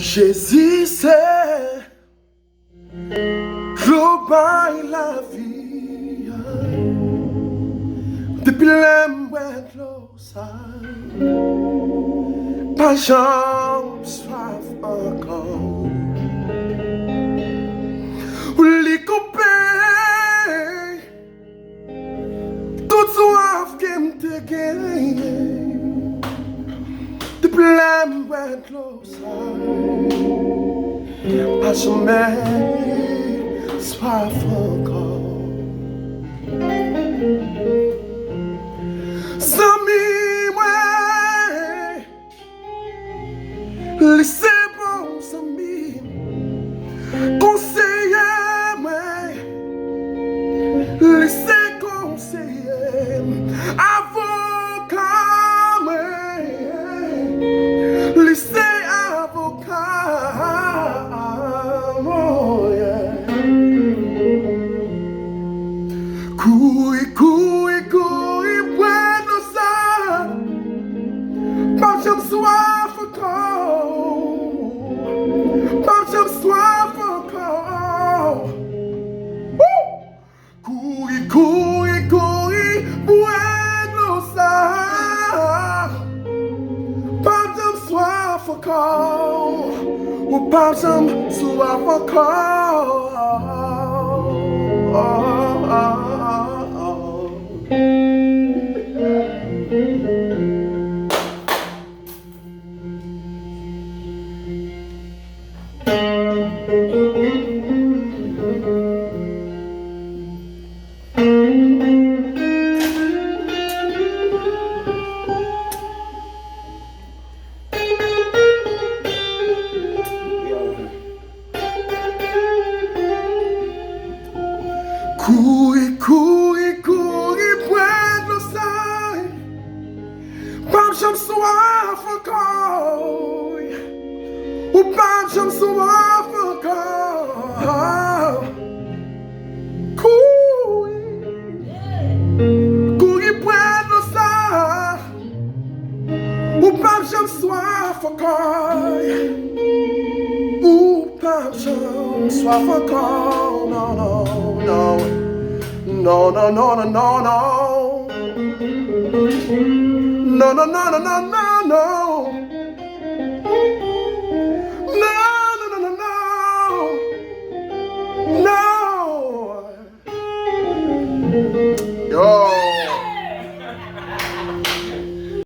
Jezi c'est global la vie. Depuis l'embouet pas jamais soif encore. Ou les copains, toute soif qui me gagné. Depuis l'embouet pas jamais soif encore. Laissez bons amis, conseillez-moi, laissez conseiller, avocat, laissez avocat, oh yeah. Couille, bueno ça, pas jamais soif encore. Pas jamais soif encore. Couille, bueno ça. Pas jamais soif encore. Ou pas jamais soif encore. Couille, bueno sai. Pas jamais soif encore. Ou pas jamais soif encore. Couille, bueno sai. Ou pas jamais soif encore. Ou pas jamais soif encore. Non. No. No.